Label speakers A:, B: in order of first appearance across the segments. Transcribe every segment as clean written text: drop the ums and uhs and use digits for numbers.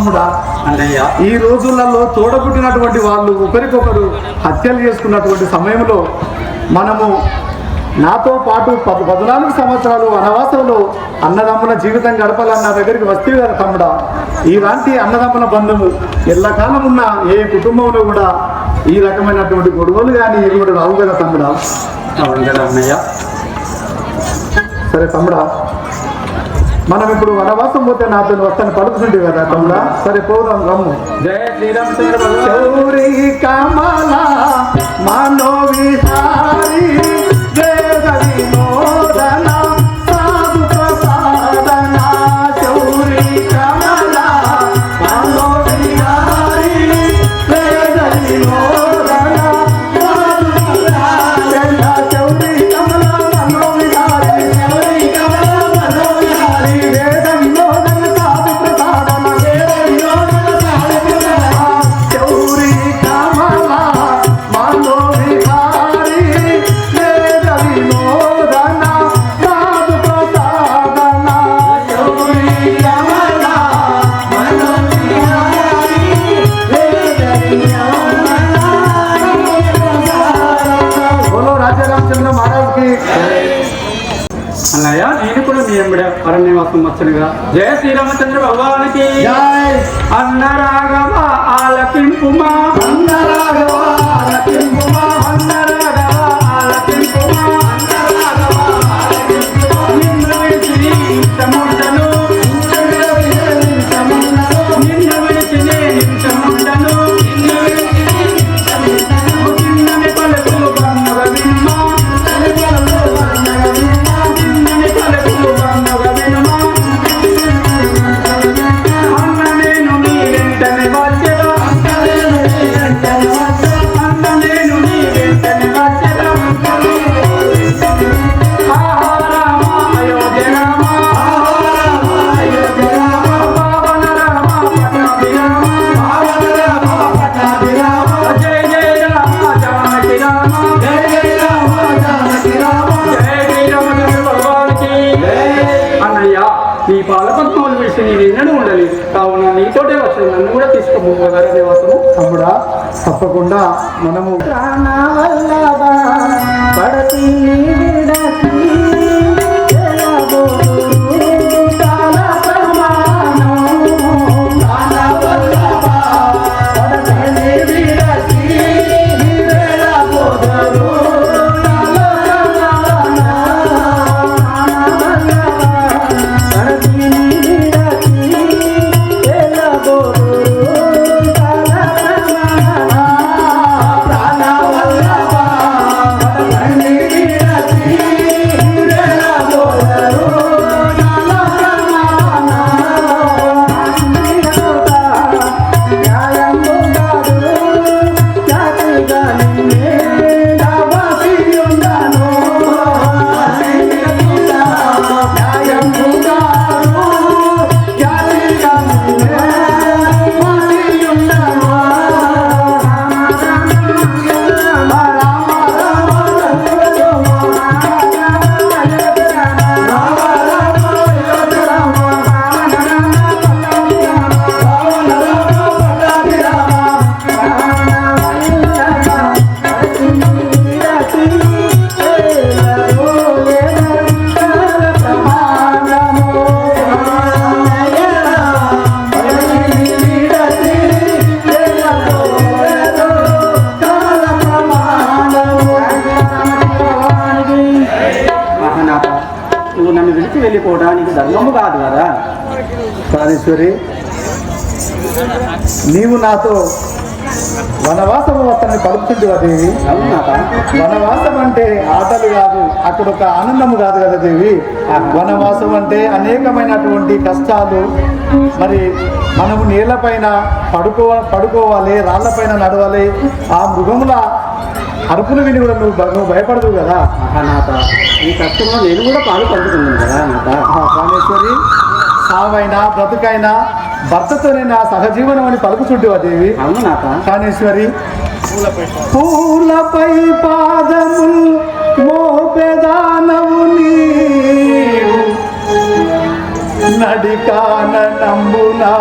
A: తమ్ముడా
B: అన్నయ్య,
A: ఈ రోజులలో తోడబుట్టినటువంటి వాళ్ళు ఒకరికొకరు హత్యలు చేసుకున్నటువంటి సమయంలో మనము నాతో పాటు 14 సంవత్సరాలు వనవాసంలో అన్నదమ్ముల జీవితం గడపాలన్న దగ్గరికి వస్తే కదా తమ్ముడా, ఇలాంటి అన్నదమ్ముల బంధము ఎల్లకాలం ఉన్న ఏ కుటుంబంలో కూడా ఈ రకమైనటువంటి గొడవలు కానీ ఇవి కూడా రావు కదా తమ్ముడా.
B: అవును కదా అన్నయ్య.
A: సరే తమ్ముడా, మనం ఇప్పుడు వనవాసం పోతే నాతో వస్తాను పడుకుంటుంది కదా తమ్ముడా. సరే పోదాం రమ్ము.
B: జయ శ్రీరామచంద్ర
A: చౌరి కమల మనోవిహారి వేద వినోదన సాధు ప్రసాదన చౌరి కమల మనోవిహారి వేద వినోదన సాధు ప్రసాదన చౌరి కమల మనోవిహారి చౌరి కమల మనోవిహారి వేద వినోదన సాధు ప్రసాదన వేద వినోదన సాధు ప్రసాదన చౌరి కమల మనోవిహారి వేద వినోదన సాధు ప్రసాదన చౌరి కమల మనోవిహారి వేద వినోదన బోలో రాజా రామచంద్ర మహారాజ్ కి.
B: అన్నయ్య, నేను కూడా మీ ఎంబడ అరణ్యవాసం వచ్చనుగా. జయ శ్రీరామచంద్ర భగవానికి
A: జై.
B: అన్న రాఘవ ఆలకింపుమా,
A: అన్న రాఘవ ఆలకింపుమా,
B: అన్న రాఘవ ఆలకింపుమా, అన్న రాఘవ ఆలకింపుమా. నిన్ను విడిచి నింతముండను, నిన్ను విడిచి నింతముండను, చిన్నని పలుకు బంధువ వినుమా, చిన్నని పలుకు బంధువ వినుమా. అన్న నేను నీ వెంటనే వచ్చెదా, అన్న నేను నీ వెంటనే వచ్చెదా. ఆహా రామ అయోధ్య రామ, పావన రామ పట్టాభి రామ, జయ జయ రామ జానకి రామ, జయ శ్రీరామచంద్ర భగవానికి. అన్నయ్య, నీ పాలపద్మములు విడిచి నేను ఎన్నడూ ఉండలేదు. కావున నీతోటే వచ్చాను, నన్ను కూడా తీసుకుపోగలరా నివాసము.
A: తమ్ముడా తప్పకుండా మనము
C: పడతి విడతి
B: నువ్వు నన్ను విడిచి వెళ్ళిపోవడానికి ధర్మము కాదు కదా.
A: ప్రాణేశ్వరి, నీవు నాతో వనవాసము వస్తాన్ని పలుకుతుంటివా దేవి.
B: అవునాక
A: వనవాసం అంటే ఆటలు కాదు, అక్కడ ఒక ఆనందము కాదు కదా దేవి. వనవాసం అంటే అనేకమైనటువంటి కష్టాలు. మరి మనము నీళ్ళపైన పడుకోవాలి, రాళ్లపైన నడవాలి. ఆ మృగముల అరుపులు విని కూడా నువ్వు భయపడదు కదా.
B: నాథ, ఈ కష్టంలో నేను కూడా పాలు పండుతున్నాను కదా నాథ.
A: ప్రాణేశ్వరి, సావైనా బ్రతుకైనా భర్తతోనే నా సహజీవనం అని పలుకుచుంటివా దేవి.
B: అవును నాథ.
A: ప్రాణేశ్వరి, పూలపై పాదములు మోపెదానవు నీవు, నడికాన నంబునా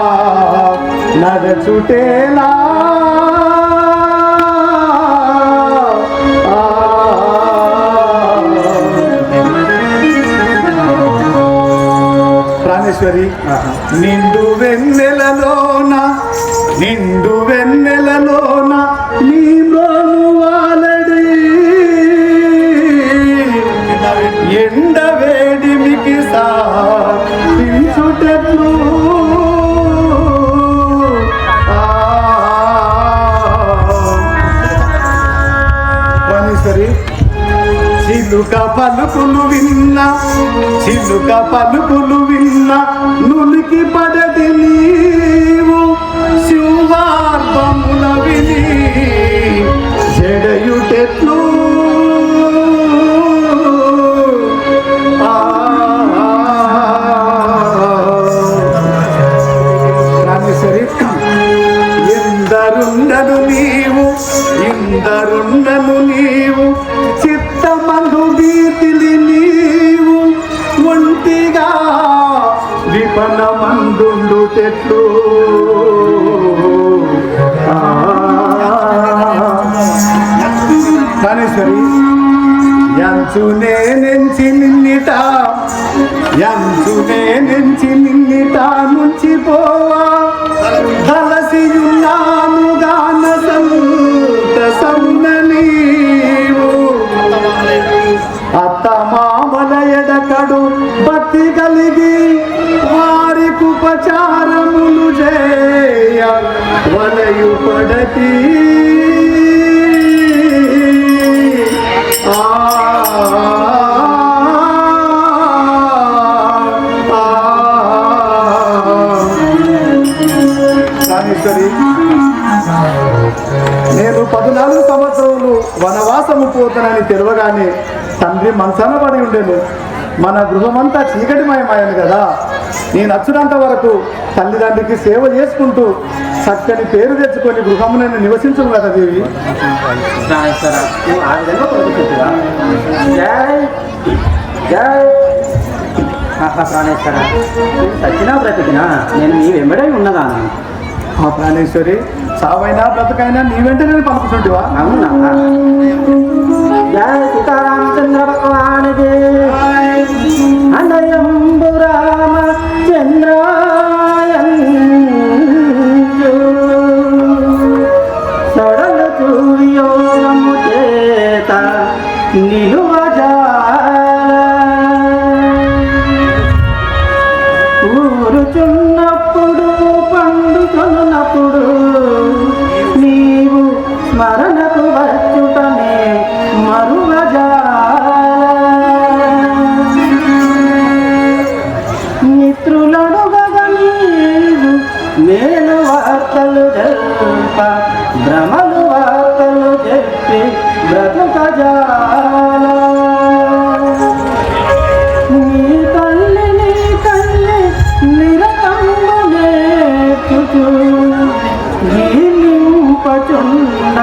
A: నగచుటేలా ప్రాణేశ్వరి నిండు వెన్నెలలోన నీ మృణువాలడి ఎండ వేడిమికి సాధించుటెట్లు ప్రాణేశ్వరి చిలుక పలుకులు విన్నా నులికి పడది నీవు శివార్పముల విని చెడయుటెట్లు రామేశ్వరి ఇందరుండను నీవు చిత్తమందు భీతిలి నీవు ఒంటిగా విపణమందుండుటెట్లు కాళేశ్వరి యంచునే నెంచి నిన్నిట నుంచి పోవా తలసియున్నాను గాన సంతసమున నీవు అత్త మామల ఎడకడు భక్తి కలిగి వారికి ఉపచారములు చేయ వలయు పడతి నేను 14 సంవత్సరములు వనవాసము పోతానని తెలియగానే తండ్రి మంచాన పడి ఉండేను. మన గృహమంతా చీకటిమయమాయను కదా. నేను వచ్చినంత వరకు తల్లిదండ్రికి సేవ చేసుకుంటూ చక్కని పేరు తెచ్చుకొని గృహము నేను నివసించను కదా దేవి.
C: ప్రాణేశ్వర సచ్చినా బ్రతికినా నేను నీ వెంబడై ఉన్నదాను.
A: ప్రాణేశ్వరి చావైనా బ్రతకైనా నీ వెంట నేను పంపుతుంటివా?
C: అవునా? జయ సీతారామచంద్ర భగవానికి అనయంబు రామచంద్రాయంజు సడలు సూర్యోగము చేత నిలువజాల ఊరుచున్నప్పుడు పండుకొనున్నప్పుడు నీవు స్మరణకు వచ్చుటనే మిత్రులడుగగా నీవు మేలు వార్తలు జల్ప భ్రమలు వార్తలు చెప్పి బ్రతుకజాల నీ తల్లి నిరతంబు నేర్చుచు వీలింపచున్న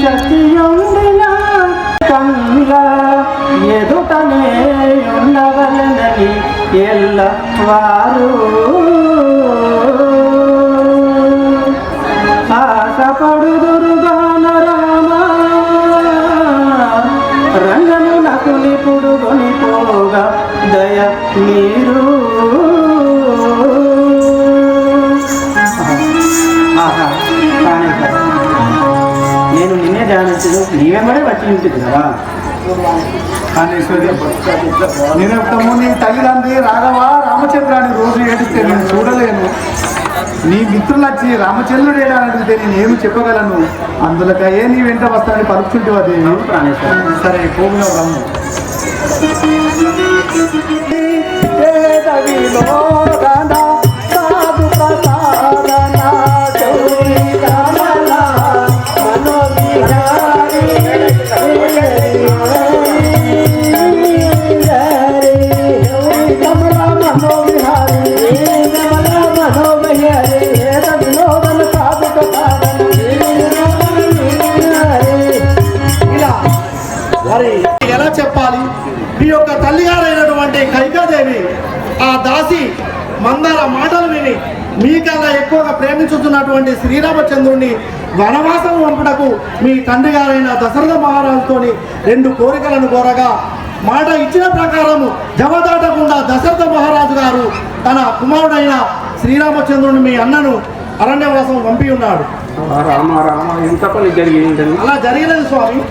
C: చతియుండిన కళ్ళ ఎదుటనే ఉండవలనని ఎల్ల వారు ఆశపడుదురుగాన రామ రంగను నాకు నిపుడు కొనిపోగా దయ మీరు నేను నిన్నే ధ్యానించదు నీవెంబడే వచ్చి ఉంటుంది కదా.
A: నేను నీ తల్లిదండ్రి రాఘవ రామచంద్రాన్ని రోజు ఏడిస్తే నేను చూడలేను. నీ మిత్రులు వచ్చి రామచంద్రుడు ఏడాని అడిగితే నేను ఏమి చెప్పగలను. అందులోకయే నీ వెంట వస్తానని పలుకుతుంటివా దేవి. సరే పోగులో రమ్ము.
D: ఎలా చెప్పాలి? మీ యొక్క తల్లిగారైనటువంటి
A: ఉన్నటువంటి కైకాదేవి ఆ దాసి మందార మాటలు విని మీకల్లా ఎక్కువగా ప్రేమించుతున్నటువంటి శ్రీరామచంద్రుడిని వనవాసం పంపుటకు మీ తండ్రి గారైన దశరథ మహారాజుతోని 2 కోరికలను కోరగా మాట ఇచ్చిన ప్రకారము జవదాటకుండా దశరథ మహారాజు గారు తన కుమారుడైన శ్రీరామచంద్రుని మీ అన్నను అరణ్యవాసం పంపి ఉన్నాడు.
B: రామ రామ ఎంత పని జరిగిందని.
A: అలా జరిగినది స్వామి.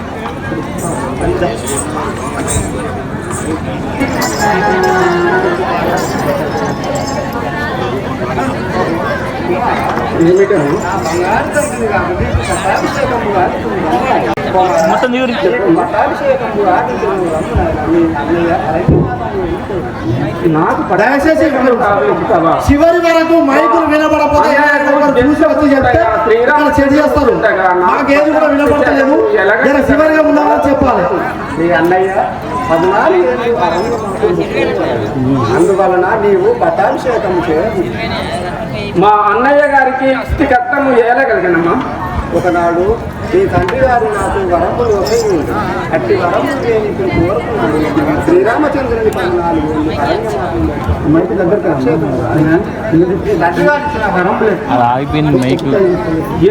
C: మొత్తం
B: నాకు
A: దయచేసి చివరి వరకు మైకులు వినబడపోతే చూసి వచ్చి చెప్తే ఇక్కడ చెడు చేస్తారు. నాకేది కూడా వినపడలేదు. జర చివరిగా ఉన్నామని చెప్పాలి.
B: నీ అన్నయ్య 14 అందువలన నీవు పట్టాభిషేకం చేయాలి. మా అన్నయ్య గారికి ఇష్టికట్టము ఏలగలిగినమ్మా.
C: ఒకనాడు మీ తండ్రి గారు నాకు వరములు అట్టి వరములు నేను ఇప్పుడు కోరుకున్నాను. శ్రీరామచంద్రుని 14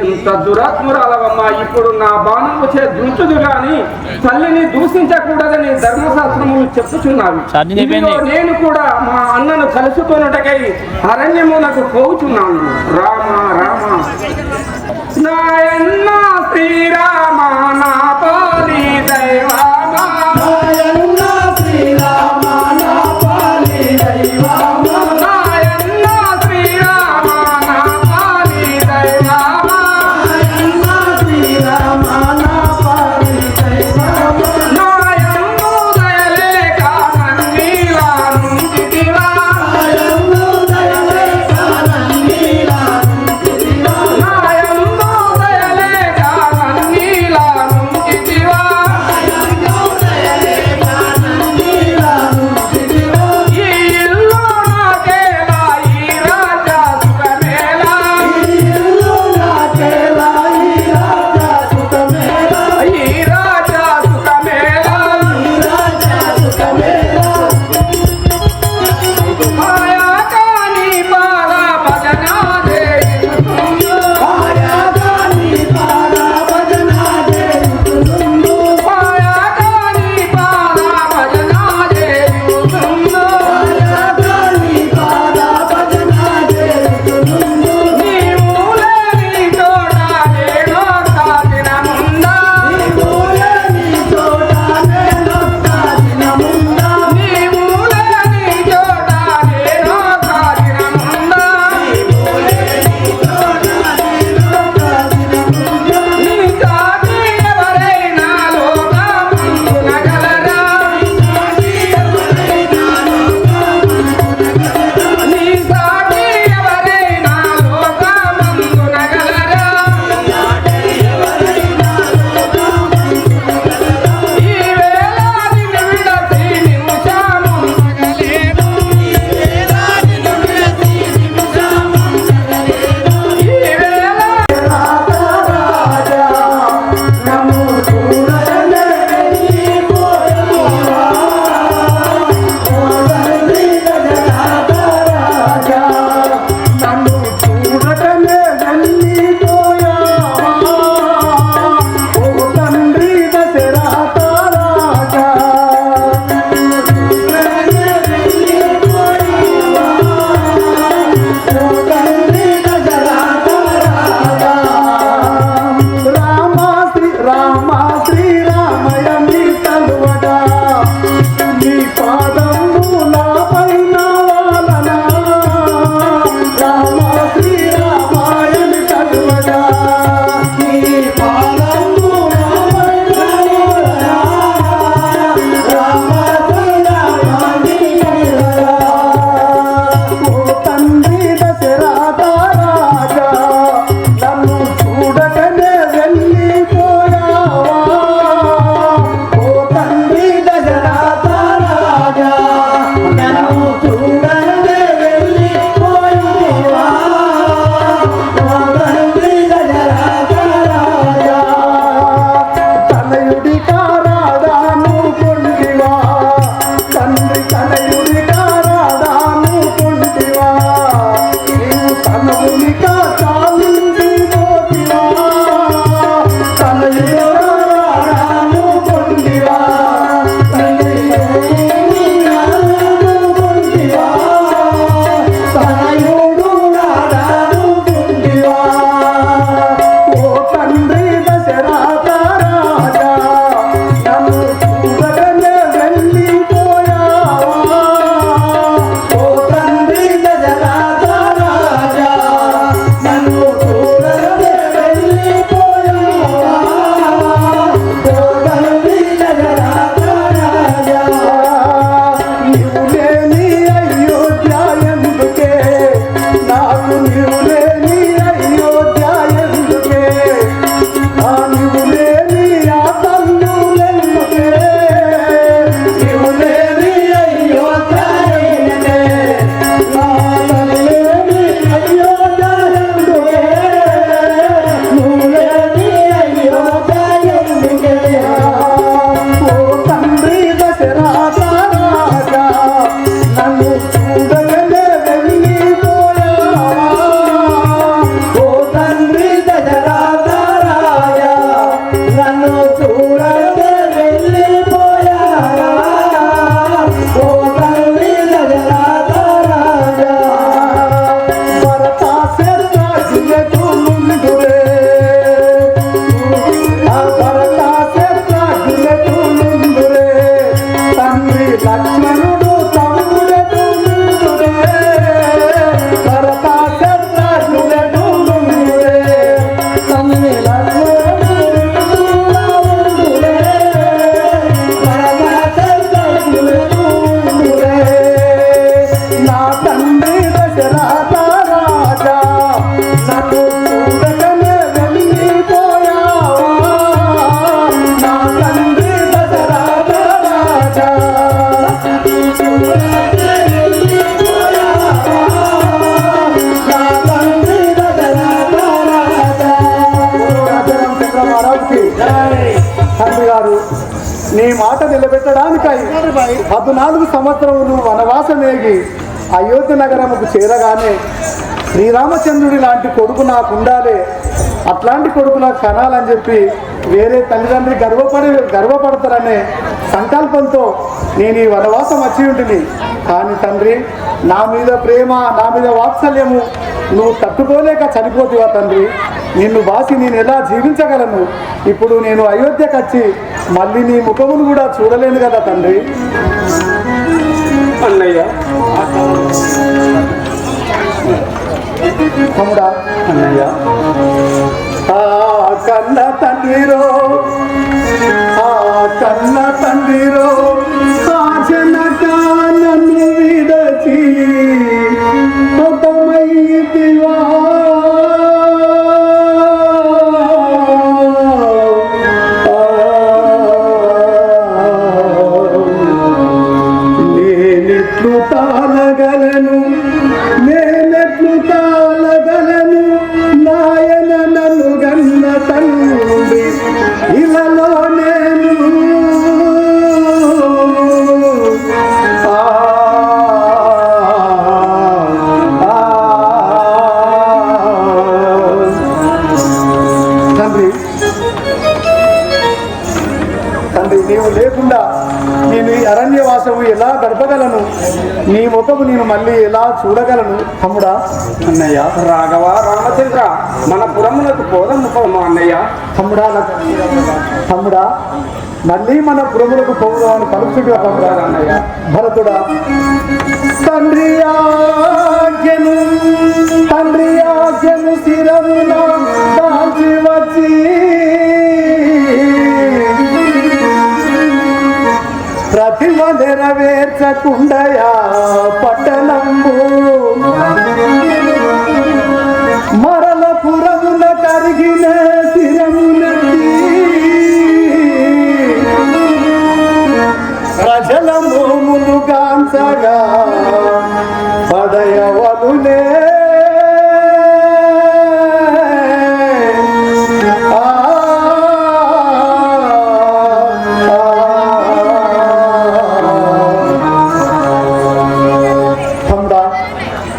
B: ఎంత దురాత్మురాలవమ్మా. ఇప్పుడు నా బాణము చే దుంచుదు గాని తల్లిని దూషించకూడదని ధర్మశాస్త్రములు చెప్పుచున్నాను. ఇదిగో నేను కూడా మా అన్నను కలుసుకొనుటకై అరణ్యమునకు పోవుచున్నాను. రామ రామ నాయన్న శ్రీరామ నా పాలి దైవమా. నాయన్న శ్రీరామ నా పాలి దైవమా. నాయన్న శ్రీరామ నా పాలి దైవమా. నాయన్న శ్రీరామ నా పాలి దైవమా. నాయన్ను దయలేక నన్నీలా నుంచితివా. నాయన్ను దయలేక నన్నీలా నుంచితివా. నాయన్ను దయలేక నన్నీలా నుంచితివా.
A: నీ మాట నిలబెట్టడానికై 14 సంవత్సరములు వనవాసమేగి అయోధ్య నగరముకు చేరగానే శ్రీరామచంద్రుడి లాంటి కొడుకు నాకు ఉండాలి, అట్లాంటి కొడుకు నాకు కనాలని చెప్పి వేరే తల్లిదండ్రి గర్వపడతారనే సంకల్పంతో నేను ఈ వనవాసం వచ్చి ఉంటుంది. కానీ తండ్రి, నా మీద ప్రేమ, నా మీద వాత్సల్యము నువ్వు తట్టుకోలేక చనిపోతావా తండ్రి? నిన్ను బాసి నేను ఎలా జీవించగలను? ఇప్పుడు నేను అయోధ్యకు వచ్చి మళ్ళీ నీ ముఖమును కూడా చూడలేను కదా తండ్రి.
B: అన్నయ్య,
A: తమ్ముడా,
B: అన్నయ్య,
A: ఆ కన్న తండ్రిరో, ఆ కన్న తండ్రిరో, ఆ జనక నన్ను విడచి హతమైతివా. నేనెట్లు తాళగలను, నేనెట్లు తాళగలను, నాయన నన్ను గన్న తండ్రి ఇలలో నేను. తండ్రి, తండ్రి, నీవు లేకుండా నేను ఈ అరణ్యవాసము ఎలా గడపగలను? నీ ముఖము నేను మళ్ళీ ఎలా చూడగలను? తమ్ముడా,
B: అన్నయ్య, రాఘవ, రామచంద్ర, మన పురములకు పోదము అన్నయ్య.
A: తమ్ముడా, మళ్ళీ మన పురములకు పోదామని పలుకుతుంటా తమ్ముడా.
B: అన్నయ్య,
A: భరతుడా, తండ్రి ఆజ్ఞను శిరమున దాల్చి వచ్చి ప్రతిమ నెరవేర్చకుండయా పట్టణంబు మరల పురమున కరిగిన శిరమునకి ప్రజల మోములు గాంచగా పడయవలునే.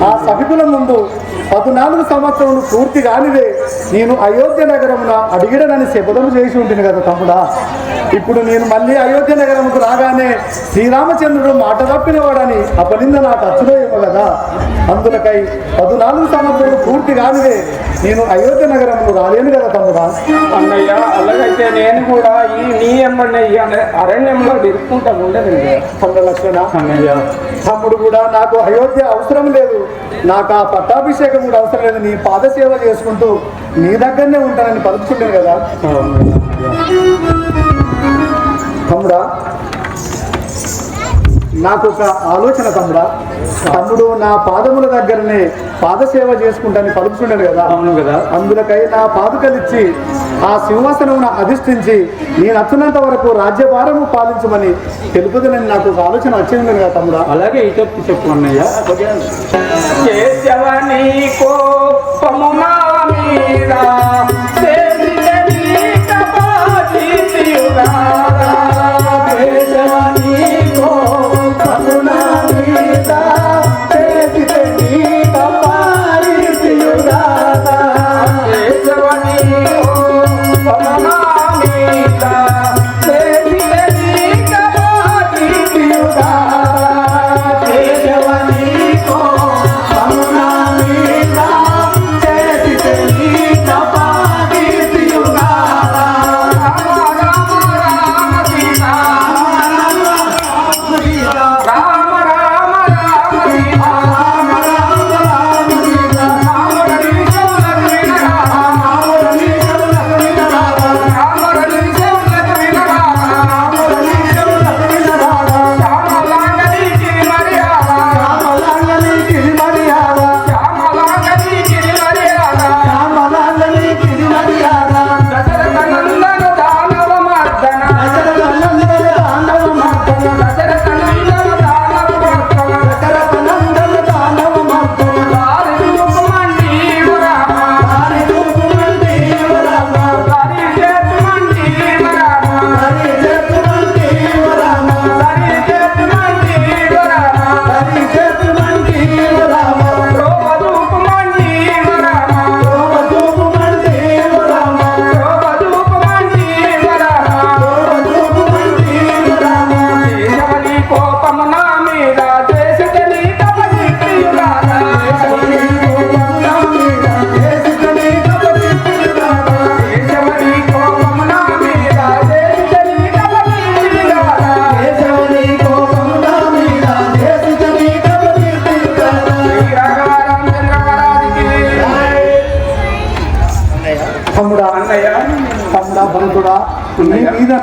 A: ఆ సభికుల ముందు 14 సంవత్సరములు పూర్తి కానిదే నేను అయోధ్య నగరమున అడిగిడనని శపథం చేసి ఉంటుంది కదా తమ్ముడా. ఇప్పుడు నేను మళ్ళీ అయోధ్య నగరముకు రాగానే శ్రీరామచంద్రుడు మాట తప్పినవాడని అపనింద నాకు అచ్చులో ఏమో కదా. అందులకై 14 సంవత్సరాలు పూర్తి కానిదే నేను అయోధ్య నగరముకు రాలేను కదా తమ్ముడా.
B: అన్నయ్య, అలాగైతే నేను కూడా నీ ఎమ్మడి అరణ్యంలో ఇరుక్కుంటా ఉండదు
A: తమ్ముడు లక్ష్మణ.
B: అన్నయ్య,
A: తమ్ముడు కూడా నాకు అయోధ్య అవసరం లేదు, నాకు ఆ పట్టాభిషేకం కూడా అవసరం లేదు, నీ పాదసేవ చేసుకుంటూ నీ దగ్గరనే ఉంటానని పలుకుతుంటాను కదా. తమ్ముడా, నాకు ఒక ఆలోచన తమ్ముడా. తమ్ముడు నా పాదముల దగ్గరనే పాదసేవ చేసుకుంటానని పలుకుతుండను కదా.
B: అవును కదా.
A: అందులకై నా పాదుకలిచ్చి ఆ సింహాసనమున అధిష్ఠించి నేను నచ్చినంత వరకు రాజ్యభారము పాలించమని తెలుపుదని నాకు ఒక ఆలోచన వచ్చింది కదా తమ్ముడా.
B: అలాగే ఇటు చెప్పు అన్నయ్య.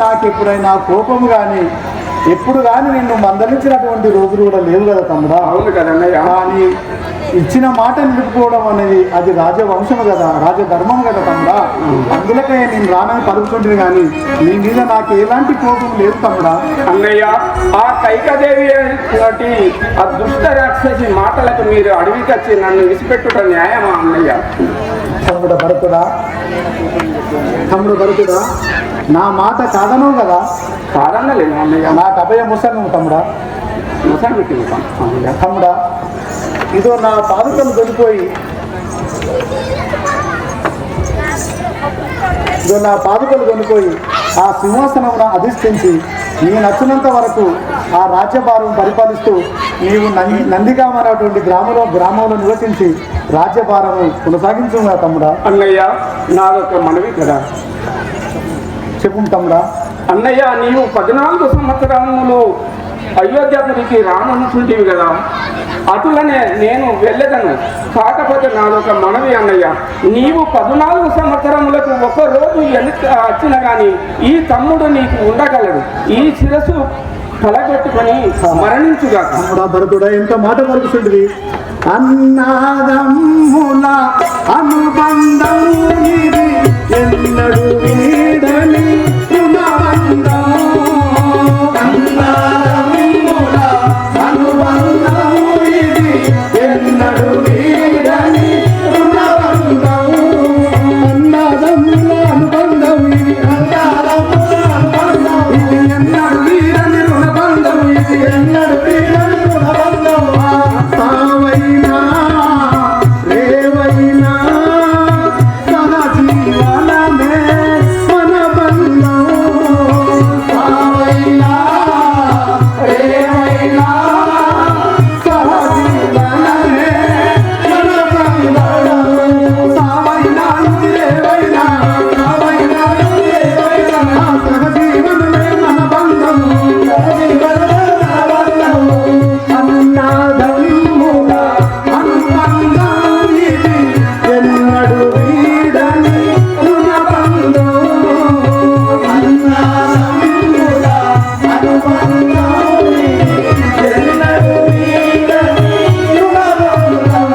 A: నాకు ఎప్పుడైనా కోపం కానీ ఎప్పుడు కానీ నిన్ను మందలించినటువంటి రోజులు కూడా లేవు కదా తమ్ముడా.
B: అవును కదన్నయ్య.
A: కానీ ఇచ్చిన మాట నిలుపుకోవడం అనేది అది రాజవంశం కదా, రాజధర్మం కదా తమ్ముడా. అందులకే నేను రానని పలుకుతుంటుంది కానీ నీ మీద నాకు ఎలాంటి కోపం లేదు తమ్ముడా.
B: అన్నయ్య, ఆ కైకదేవి లాంటి ఆ దుష్ట రాక్షసి మాటలకు మీరు అడవికి వచ్చి నన్ను విసిపెట్టుట న్యాయమా అన్నయ్య?
A: తమ్ముడు భరతుడా, నా మాట కాదనవు కదా.
B: కాదన్నలేదు అన్నయ్య.
A: నాకు అభయం ముసను తమ్ముడా.
B: ముసలి పెట్టింది
A: తమ్ముడా, ఇదో నా పాదుకలు దొరికిపోయి ఆ సింహాసనం అధిష్ఠించి నీ నచ్చినంత వరకు ఆ రాజ్యభారం పరిపాలిస్తూ నీవు నందిగామ అనేటువంటి గ్రామంలో నివసించి రాజ్యభారము కొనసాగించు తమ్ముడా.
B: అన్నయ్య, నాదొక మనవి కదా.
A: చెప్పు తమ్ముడా.
B: అన్నయ్య, నీవు 14 సంవత్సరములు అయోధ్యపురికి రానుంటుంటివి కదా, అటులనే నేను వెళ్ళదను. కాకపోతే నాదొక మనవి అన్నయ్య, నీవు 14 సంవత్సరములకు ఒక రోజు వెనక వచ్చిన కానీ ఈ తమ్ముడు నీకు ఉండగలడు. ఈ శిరస్సు తలగొట్టుకొని మరణించుగా.
A: తమ్ముడా భరతుడా, ఎంత మాట పలుకుతుంది. అన్నాదమ్ముల అనుబంధం ఇది ఎన్నడు వీడని రుణబంధం. అన్నాదమ్ముల అనుబంధం ఇది ఎన్నడు వీడని రుణబంధం. అన్నాదమ్ముల అనుబంధం ఇది ఇది ఎన్నడు వీడని రుణబంధం. ఇది ఎన్నడు వీడని రుణబంధం. సావైనా రేవైనా సహజీవనమే మన బంధం. సావైనా రేవైనా సహజీవనమే మన బంధం. సావైనా రేవైనా సహజీవనమే మన బంధం. అన్నాదమ్ముల అనుబంధం ఇది ఎన్నడు వీడని రుణబంధం. అన్నాదమ్ముల అనుబంధం ఇది ఎన్నడు వీడని రుణబంధం.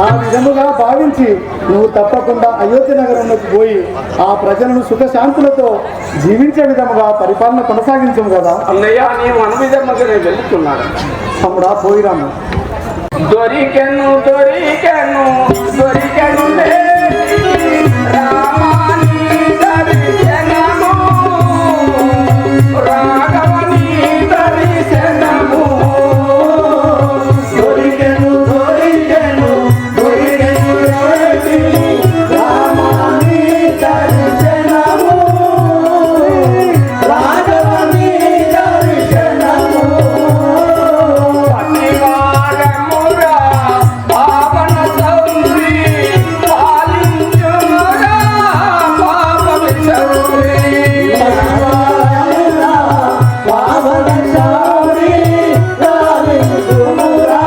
A: ఆ విధముగా భావించి నువ్వు తప్పకుండా అయోధ్య నగరంలోకి పోయి ఆ ప్రజలను సుఖశాంతులతో జీవించే విధముగా పరిపాలన కొనసాగించము కదా.
B: అన్నయ్య, నీవు అనువిధముగానే వెళ్తున్నాడు.
A: తమ్ముడా, పోయిరాము.
B: దొరికెను రామాని దర్శనము, రాఘవని దర్శనము.
A: దొరికెను రామాని దర్శనము, రాఘవని దర్శనము.
B: పతివారమురా పావన సౌరి పాలించురా పాప విచౌరి.
A: పావన శౌరి రావిందుమురా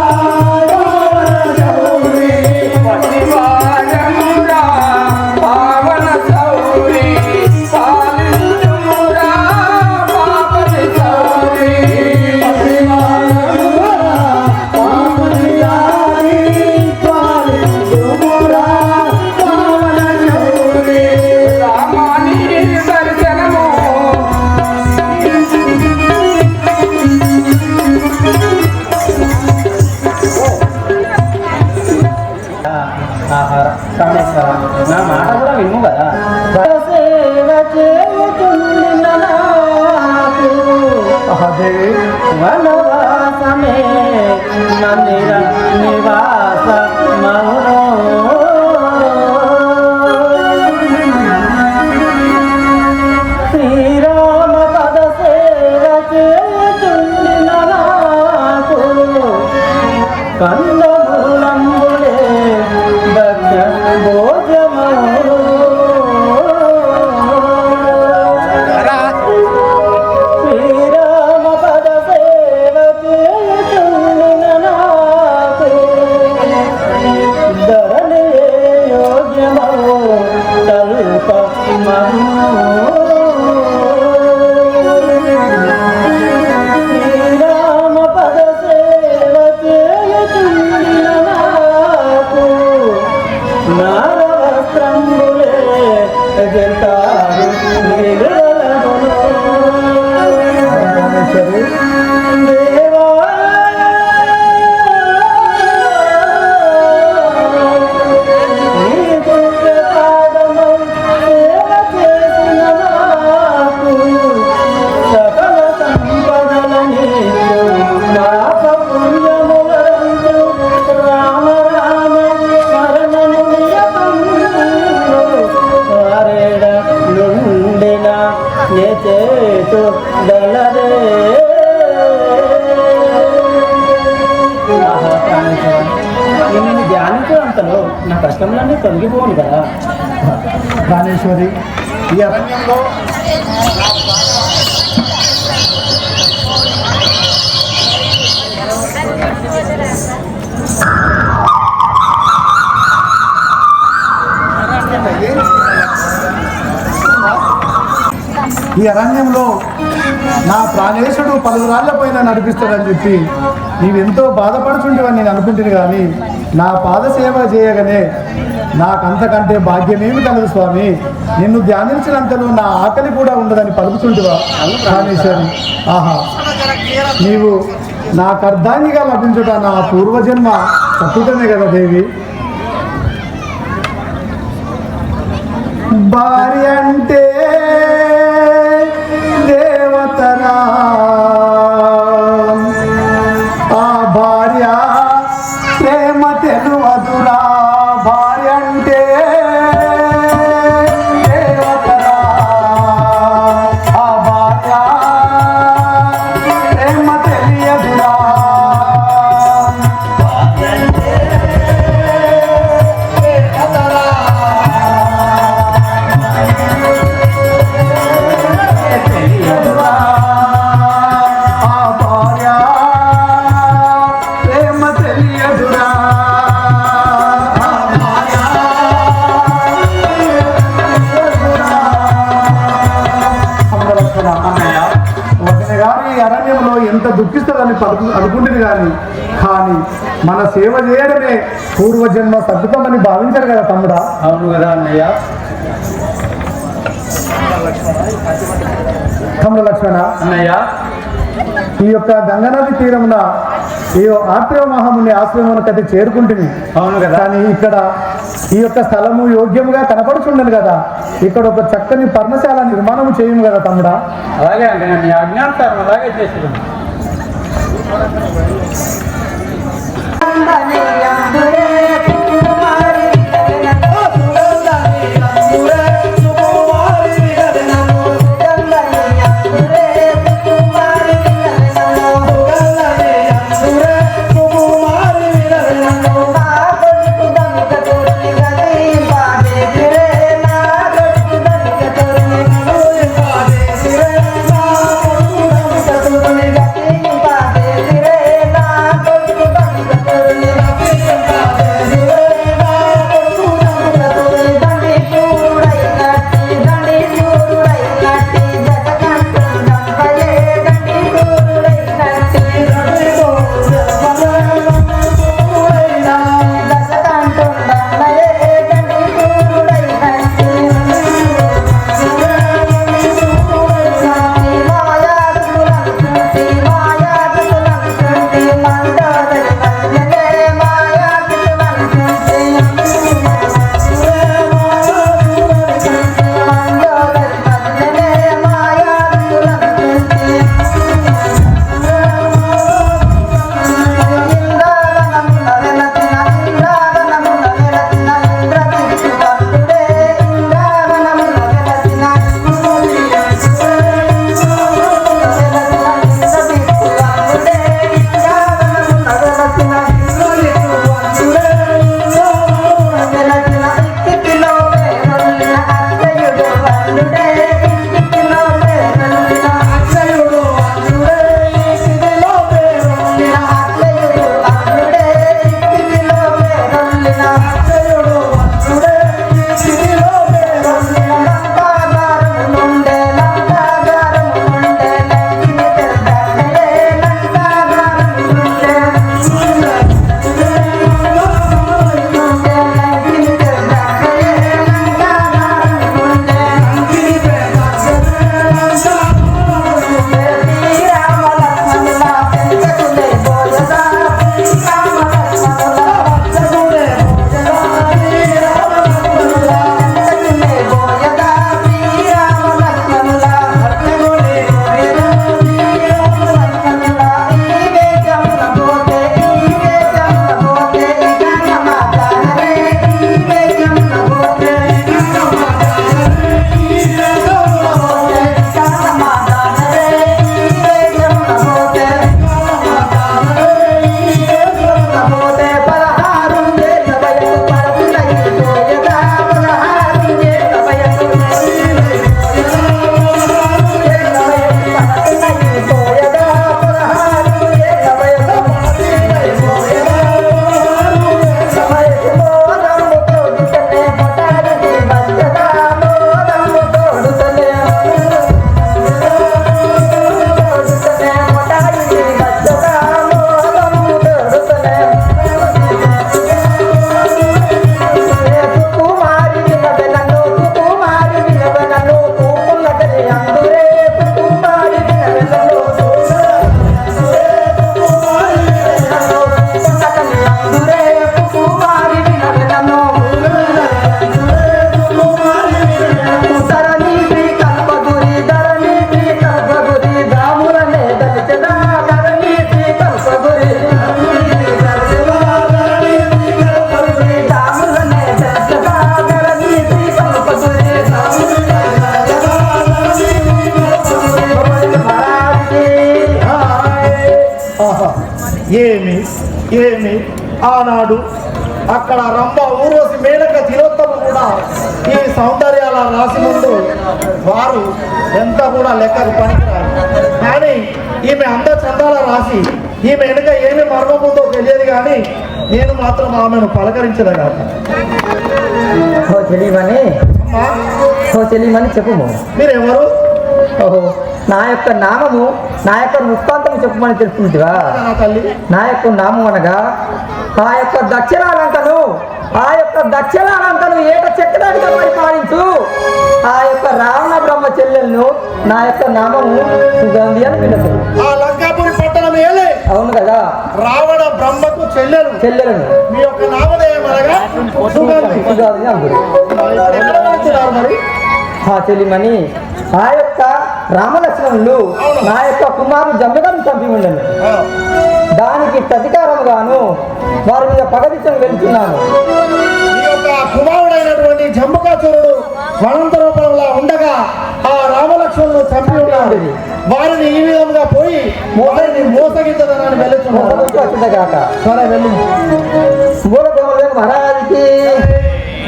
A: పావన శౌరి.
B: పతివారమురా పావన సౌరి పాలించురా పాప విచౌరి. రామాని దర్శనము.
D: నా మాట కూడా విను కదా. వనవాసమే మందిర నివాస మౌనో. శ్రీరామ పద సేవ చేయుచుండిన నాకు కందమూలంబులే భక్త భోజమో. శ్రీరామ పద సేవ చేయుచుండిన నాకు ధరణి నే చేటు దళరే నిన్ను ధ్యానించేంతలో నా కష్టంలన్నీ తొలగిపోను కదా.
A: ప్రాణేశ్వరి, ఈ అరణ్యంలో నా ప్రాణేశుడు పలుగురాళ్ల పైన నడిపిస్తాడని చెప్పి నీవెంతో బాధపడుచుంటేవని నేను అనుకుంటుంది, కానీ నా పాదసేవ చేయగానే నాకంతకంటే భాగ్యమేమి కలదు స్వామి. నిన్ను ధ్యానించినంతలో నా ఆకలి కూడా ఉండదని పలుకుతుంటివా ప్రాణేశ్వరి. ఆహా, నీవు నాకు అర్ధాంగిగా లభించుట నా పూర్వజన్మ సత్తుటమే కదా దేవి. భార్య అంటే దేవతరా, ఆ భార్య ప్రేమ తెలువదురా. భార్య అంటే దేవతరా, ఆ భార్య ప్రేమ తెలియదురా. అరణ్యంలో ఎంత దుఃఖిస్తుందని అనుకుంటుంది, కానీ మన సేవ చేయడమే పూర్వజన్మ సద్దుతమని భావించారు కదా తమ్ముడా.
C: అవును కదా అన్నయ్య.
A: తమ్ముడు లక్ష్మణ
C: అన్నయ్య,
A: ఈ యొక్క గంగానది తీరమున ఈ ఆత్రేయ మహాముని ఆశ్రమానికి చేరుకుంటుంది.
C: అవును కదా.
A: కానీ ఇక్కడ ఈ యొక్క స్థలము యోగ్యముగా కనపడుచుండను కదా, ఇక్కడ ఒక చక్కని పర్ణశాల నిర్మాణం చేయము కదా తమ్ముడా.
C: అలాగే అంటే నీ అజ్ఞానం అలాగే చేస్తున్నాను.
D: Thank you.
A: ఆనాడు అక్కడ రంభ ఊరోసి మేనక తిలోత్తము కూడా ఈ సౌందర్యాల రాసి ముందు వారు ఎంత కూడా లెక్కకు పనికిరారు. కానీ ఈమె అంద చందాల రాసి ఈమె వెనుక ఏమి మర్మం ఉందో తెలియదు, కానీ నేను మాత్రం ఆమెను పలకరించదు కాదు.
D: తెలియమని చెప్పు.
A: మీరెవరు?
D: ఓహో, నా యొక్క నామము, నా యొక్క వృత్తాంతము చెప్పమని తెలుసుకుంటువా?
A: తల్లి,
D: నా యొక్క నామం అనగా ఆ యొక్క దక్షిణాలంకను ఏట చక్రాలుగా పరిపాలించు ఆ యొక్క రావణ బ్రహ్మ చెల్లెలను నా యొక్క నామము సుగంధి అని పిలుసు.
A: ఆ లంకాపురి పట్టణం ఏలే.
D: అవును కదా,
A: రావణ బ్రహ్మకు చెల్లెలను మీ యొక్క నామధేయం అనగా సుగంధి.
D: సుగంధి అంటారు.
A: మరి
D: చెల్లిమని ఆ యొక్క రామలక్ష్మణులు నా యొక్క కుమారుడు జంబగారిని చంపి ఉండను. దానికి ప్రతీకారముగాను వారి మీద పగదించడం వెళ్తున్నాను.
A: ఈ యొక్క కుమారుడైనటువంటి జంబకాసురుడు వనంత రూపంలో ఉండగా ఆ రామలక్ష్మణులు చంపి ఉన్నాడు. వారిని ఈ విధంగా పోయి వారిని మోసగించదని వెళ్తున్నాడు
D: కాక.
A: సరే వెళ్ళు.
D: మహారాజుకి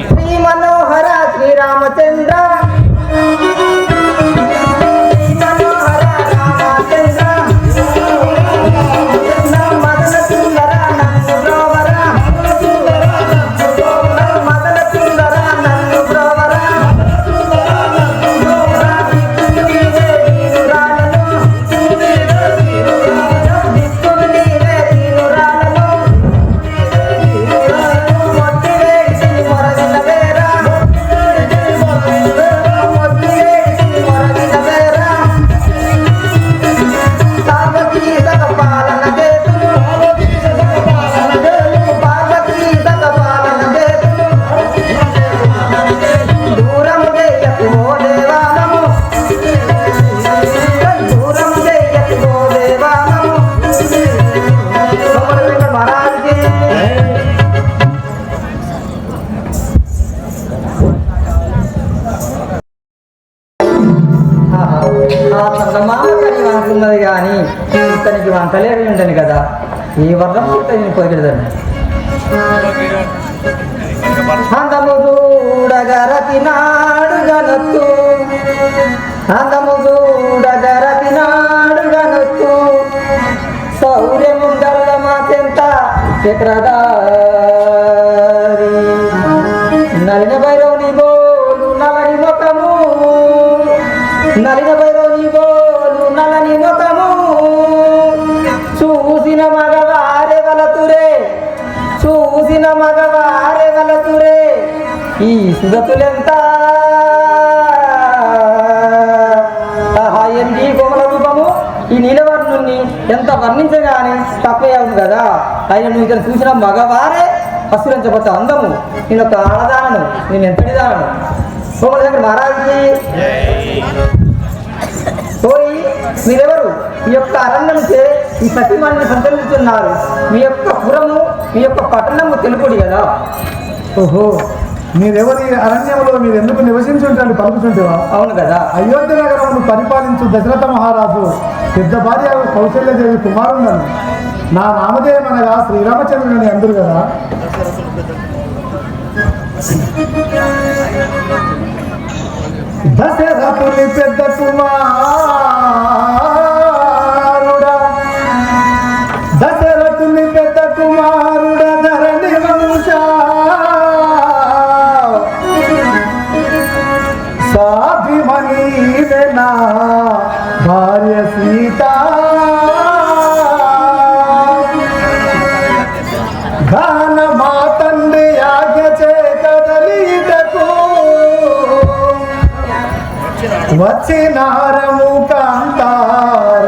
D: శ్రీ మనోహర శ్రీరామచంద్ర ఉన్నది కానీ ఇతనికి వంకలేవి ఉండని కదా, ఈ వర్ణం నేను పోయగలదని అందము చూడగరతినాడు గనొత్తు, అందము చూడగరతినాడు గనొత్తు, శౌర్యము గల్లమాచెంత చక్రధారి నలిన భైరవుని బోలు నలని ముఖము, నలిన భైరవుని బోలు నలని ముఖము, చూసిన మగవారే వలతురే, చూసిన మగవారే వలతురే, ఈ సుగతులెంత ఎండి కోమల రూపము, ఈ నీలవర్ణుని ఎంత వర్ణించగానే తప్పే అవును కదా. ఆయన నువ్వు ఇక్కడ చూసిన మగవారే అసురించబోతే అందము, నేను ఒక ఆడదానను, నేను ఎంతటిదానను. కోమల దగ్గర మహారాజుకి పోయి మీరెవరు ఈ యొక్క అరణ్యంచే ఈ సతీమణిని సంచరిస్తున్నారు, మీ యొక్క పురము మీ యొక్క పట్టణము తెలుపుడి కదా.
A: ఓహో, మీరెవరి అరణ్యంలో మీరు ఎందుకు నివసించుంటాను పలుకుతుంటేవా?
D: అవును కదా.
A: అయోధ్య నగరమును పరిపాలించు దశరథ మహారాజు పెద్ద భార్య కౌశల్యదేవి కుమారులను నా నామధేయం అనగా శ్రీరామచంద్రుని అందరు కదా. దశరథుని పెద్ద కుమారుడా, దశరథుని పెద్ద కుమారుడ ధరణి వంశ సాధిమణి నా భార్య సీత, ఘన మా తండ్రి ఆజ్ఞ చేతదలీటకు వచ్చినారము కాంతార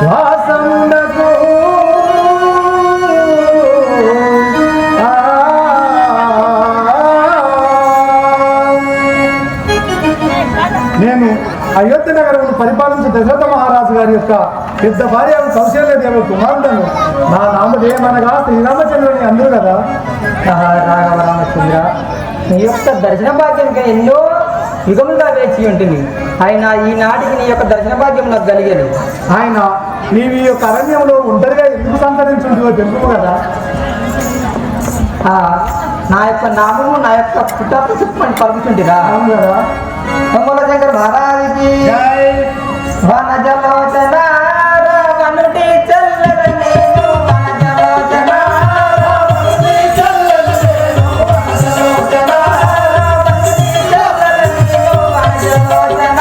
A: వాసమునకు. నేను అయోధ్య నగరమును పరిపాలించే దశరథ మహారాజు గారి యొక్క పెద్ద భార్య కౌశల్యదేవి కుమారుడను, నా నామధేయమనగా శ్రీరామచంద్రుని అందరు కదా.
D: రాఘవ రామచంద్ర, నీ యొక్క దర్శన భాగ్యంగా ఎన్నో యుగముగా వేచి ఉంటుంది. ఆయన ఈనాటికి నీ యొక్క దర్శన భాగ్యం నాకు కలిగేది.
A: ఆయన నీవు ఈ యొక్క అరణ్యంలో ఒంటరిగా ఎందుకు సంతరించుంటుందో తెలుపు కదా.
D: ఆ, నా యొక్క నామము నా యొక్క పుట్టపు చెప్పమని పలుకుతుంటిరా
A: అవును కదా.
D: తమ్ముల శంకర్ మహారాజుకి
A: జై.
D: వనజలోచన రావణుడి చల్లర నేను వనజలోచన రావణుడి చల్లర నేను వనజలోచన రావణుడి చల్లర నేను వనజలోచన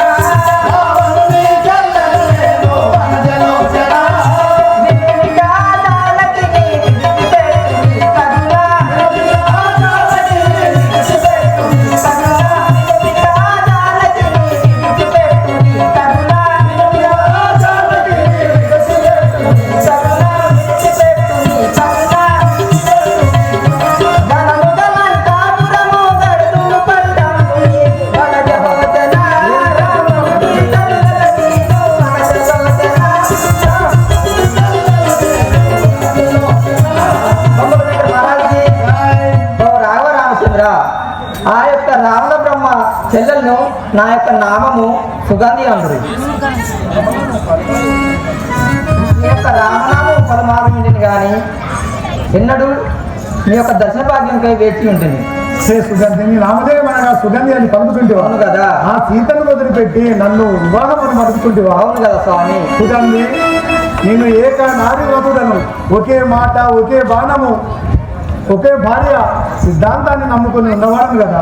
D: రావణుడి చల్లర నేను వనజలోచన వినిగా జాలకి విడిచిపెట్టి కరుణా వినిగా జాలకి విడిచిపెట్టి కరుణా వినిగా జాలకి విడిచిపెట్టి కరుణా వినిగా జాలకి విడిచిపెట్టి కరుణా విడిచిపెట్టి కరుణా ధనము గమంతాపురము గడుదును పల్లంపుని వనజలోచన రావణుడి చల్లర నేను వనజలోచన మహారాజీ రాఘవ రామచంద్ర ఆ యొక్క రావణ బ్రహ్మ చెల్లెలను నా యొక్క నామము సుగంధి అందరు ఈ యొక్క రామనామం పదమారు ఉంటుంది కానీ ఎన్నడూ మీ యొక్క దర్శన భాగ్యంకై వేచి ఉంటుంది
A: హే సుగంధి, నీ నామదేవం అనగా సుగంధి అని పలుకుతుంటివా?
D: అవును కదా.
A: ఆ సీతను వదిలిపెట్టి నన్ను వివాహం అని మలుపుతుంటివా?
D: అవును కదా స్వామి.
A: సుగంధి, నేను ఏక నారి వధుడను, ఒకే మాట ఒకే బాణము ఒకే భార్య సిద్ధాంతాన్ని నమ్ముకుని ఉన్నవాడు కదా.